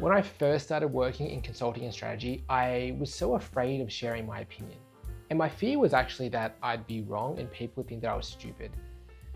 When I first started working in consulting and strategy, I was so afraid of sharing my opinion. And my fear was actually that I'd be wrong and people would think that I was stupid.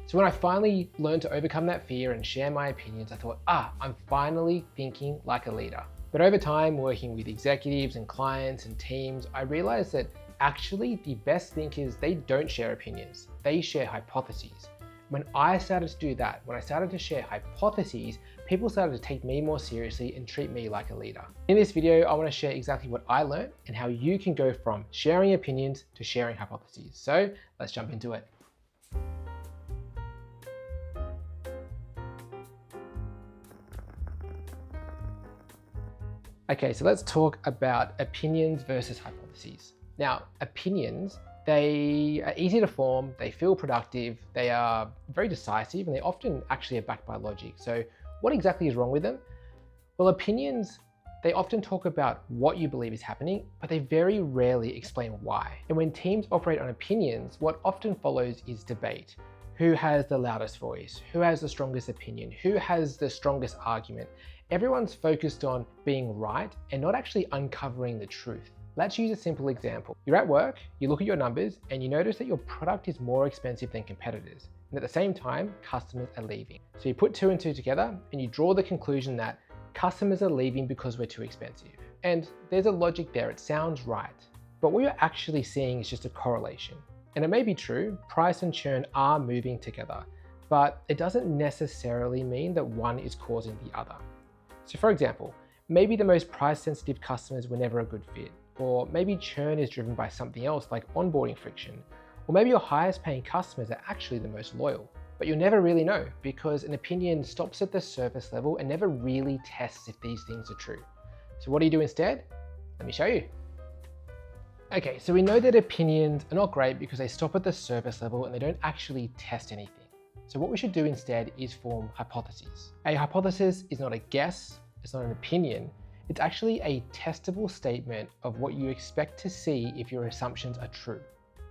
So when I finally learned to overcome that fear and share my opinions, I thought, I'm finally thinking like a leader. But over time, working with executives and clients and teams, I realized that actually the best thinkers, they don't share opinions, they share hypotheses. When I started to do that, when I started to share hypotheses, people started to take me more seriously and treat me like a leader. In this video, I want to share exactly what I learned and how you can go from sharing opinions to sharing hypotheses. So let's jump into it. Okay, so let's talk about opinions versus hypotheses. Now, opinions, they are easy to form, they feel productive, they are very decisive, and they often actually are backed by logic. So what exactly is wrong with them? Well, opinions, they often talk about what you believe is happening, but they very rarely explain why. And when teams operate on opinions, what often follows is debate. Who has the loudest voice? Who has the strongest opinion? Who has the strongest argument? Everyone's focused on being right and not actually uncovering the truth. Let's use a simple example. You're at work, you look at your numbers, and you notice that your product is more expensive than competitors. And at the same time, customers are leaving. So you put two and two together and you draw the conclusion that customers are leaving because we're too expensive. And there's a logic there, it sounds right. But what you're actually seeing is just a correlation. And it may be true, price and churn are moving together, but it doesn't necessarily mean that one is causing the other. So for example, maybe the most price sensitive customers were never a good fit, or maybe churn is driven by something else like onboarding friction, or maybe your highest paying customers are actually the most loyal. But you'll never really know because an opinion stops at the surface level and never really tests if these things are true. So what do you do instead? Let me show you. Okay, so we know that opinions are not great because they stop at the surface level and they don't actually test anything. So what we should do instead is form hypotheses. A hypothesis is not a guess, it's not an opinion, it's actually a testable statement of what you expect to see if your assumptions are true.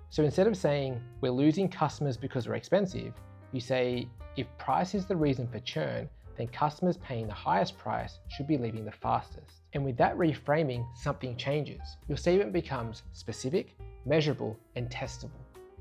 So instead of saying we're losing customers because we're expensive, you say if price is the reason for churn, then customers paying the highest price should be leaving the fastest. And with that reframing, something changes. Your statement becomes specific, measurable, and testable.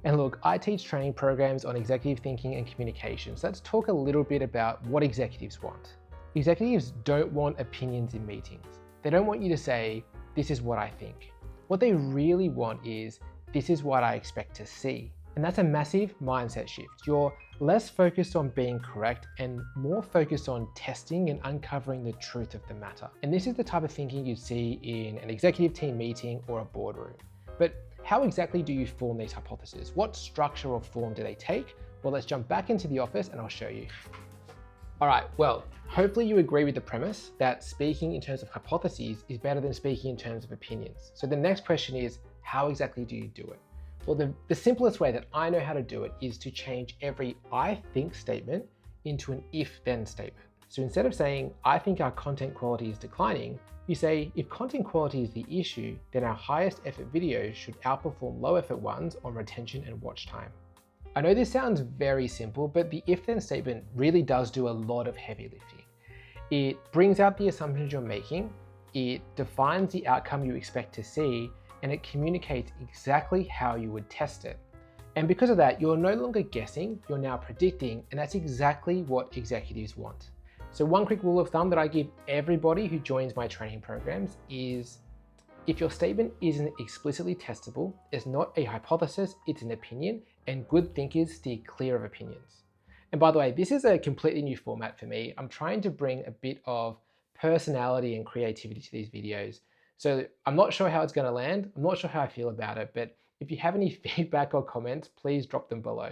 And look, I teach training programs on executive thinking and communication. So let's talk a little bit about what executives want. Executives don't want opinions in meetings. They don't want you to say, this is what I think. What they really want is, this is what I expect to see. And that's a massive mindset shift. You're less focused on being correct and more focused on testing and uncovering the truth of the matter. And this is the type of thinking you see in an executive team meeting or a boardroom. But how exactly do you form these hypotheses? What structure or form do they take? Well, let's jump back into the office and I'll show you. All right, well, hopefully you agree with the premise that speaking in terms of hypotheses is better than speaking in terms of opinions. So the next question is, how exactly do you do it? Well, the simplest way that I know how to do it is to change every I think statement into an if-then statement. So instead of saying, I think our content quality is declining, you say, if content quality is the issue, then our highest effort videos should outperform low effort ones on retention and watch time. I know this sounds very simple, but the if-then statement really does do a lot of heavy lifting. It brings out the assumptions you're making, it defines the outcome you expect to see, and it communicates exactly how you would test it. And because of that, you're no longer guessing, you're now predicting, and that's exactly what executives want. So one quick rule of thumb that I give everybody who joins my training programs is, if your statement isn't explicitly testable, it's not a hypothesis, it's an opinion, and good thinkers steer clear of opinions. And by the way, this is a completely new format for me. I'm trying to bring a bit of personality and creativity to these videos. So I'm not sure how it's going to land. I'm not sure how I feel about it, but if you have any feedback or comments, please drop them below.